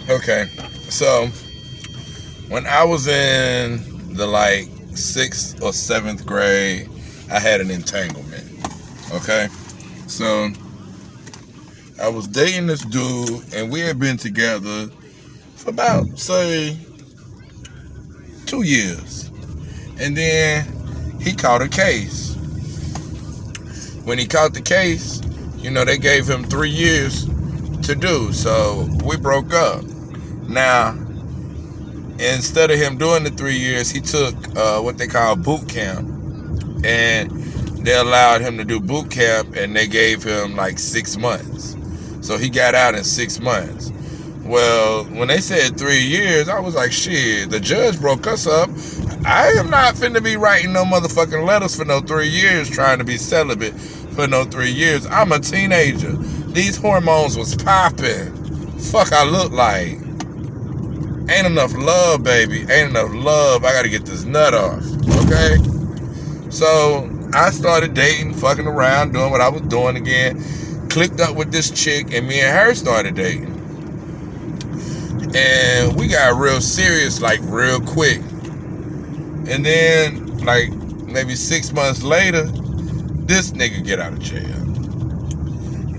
Okay, so when I was in the like 6th or 7th grade, I had an entanglement. Okay, so I was dating this dude, and we had been together for about, say, 2 years. And then he caught a case. When he caught the case, they gave him 3 years to do. So we broke up. Now, instead of him doing the 3 years, he took what they call boot camp. And they allowed him to do boot camp, and they gave him like 6 months. So he got out in 6 months. Well, when they said 3 years, I was like, shit, the judge broke us up. I am not finna be writing no motherfucking letters for no 3 years, trying to be celibate for no 3 years. I'm a teenager. These hormones was popping. Fuck I look like. Ain't enough love, baby. Ain't enough love. I gotta get this nut off. Okay? So I started dating, fucking around, doing what I was doing again. Clicked up with this chick, and me and her started dating. And we got real serious, like real quick. And then, like maybe 6 months later, this nigga get out of jail.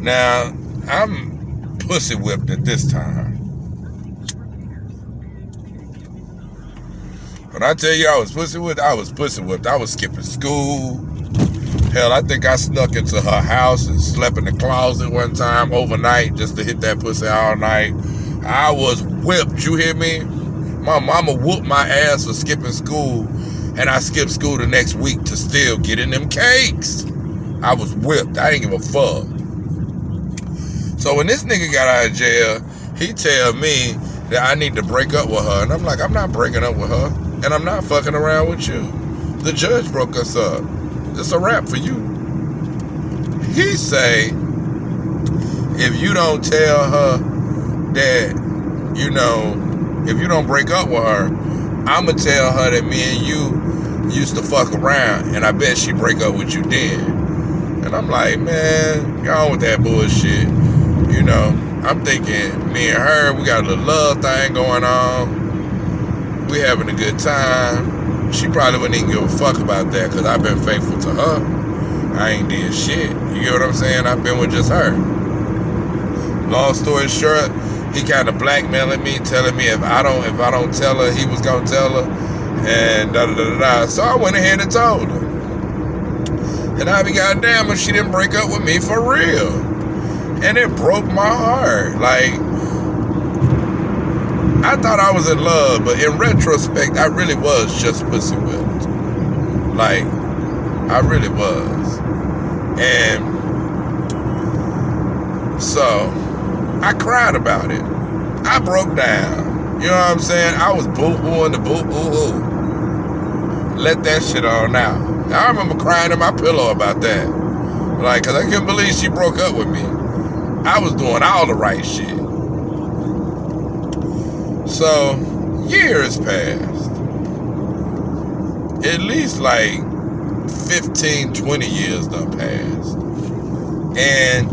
Now, I'm pussy whipped at this time. When I tell you I was pussy whipped, I was pussy whipped. I was skipping school. Hell, I think I snuck into her house and slept in the closet one time overnight just to hit that pussy all night. I was whipped, you hear me? My mama whooped my ass for skipping school, and I skipped school the next week to still get in them cakes. I was whipped. I didn't give a fuck. So when this nigga got out of jail, he tell me that I need to break up with her. And I'm like, I'm not breaking up with her. And I'm not fucking around with you. The judge broke us up. It's a wrap for you. He say, if you don't tell her that, if you don't break up with her, I'ma tell her that me and you used to fuck around, and I bet she break up with you then. And I'm like, man, go on with that bullshit. I'm thinking me and her, we got a little love thing going on. We having a good time. She probably wouldn't even give a fuck about that, because I've been faithful to her. I ain't did shit. You get what I'm saying? I've been with just her. Long story short, he kind of blackmailing me, telling me if I don't tell her, he was gonna tell her, and da da da da. So I went ahead and told her. And I be goddamn if she didn't break up with me for real. And it broke my heart. Like, I thought I was in love, but in retrospect, I really was just pussy whipped. Like, I really was. And so I cried about it. I broke down. You know what I'm saying? I was boo-hooing the boo-hoo-hoo. Let that shit on out. I remember crying in my pillow about that. Like, because I couldn't believe she broke up with me. I was doing all the right shit. So, years passed. At least like 15, 20 years done passed. And,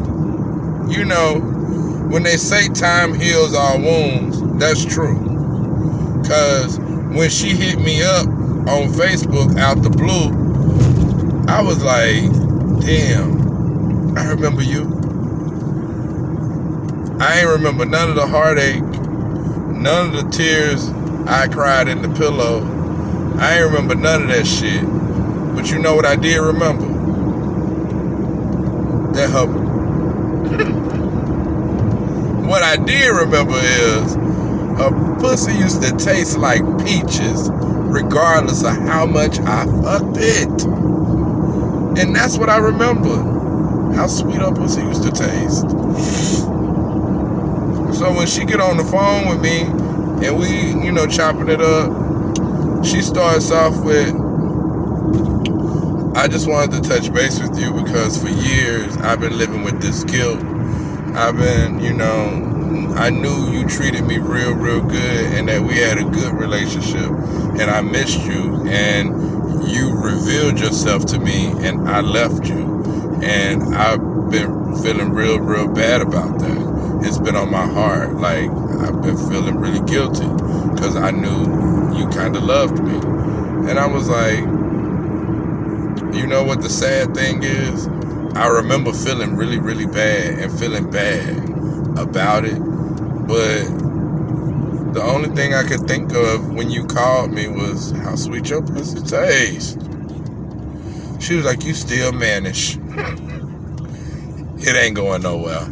when they say time heals all wounds, that's true. Because when she hit me up on Facebook out the blue, I was like, damn, I remember you. I ain't remember none of the heartache, none of the tears I cried in the pillow. I ain't remember none of that shit. But you know what I did remember? That her... What I did remember is her pussy used to taste like peaches regardless of how much I fucked it. And that's what I remember. How sweet her pussy used to taste. So when she get on the phone with me and we, chopping it up, she starts off with, I just wanted to touch base with you because for years I've been living with this guilt. I've been, I knew you treated me real, real good and that we had a good relationship and I missed you and you revealed yourself to me and I left you. And I've been feeling real, real bad about that. it's been on my heart. Like, I've been feeling really guilty because I knew you kind of loved me. And I was like, you know what the sad thing is? I remember feeling really, really bad and feeling bad about it. But the only thing I could think of when you called me was how sweet your pussy tastes. She was like, you still mannish. It ain't going nowhere.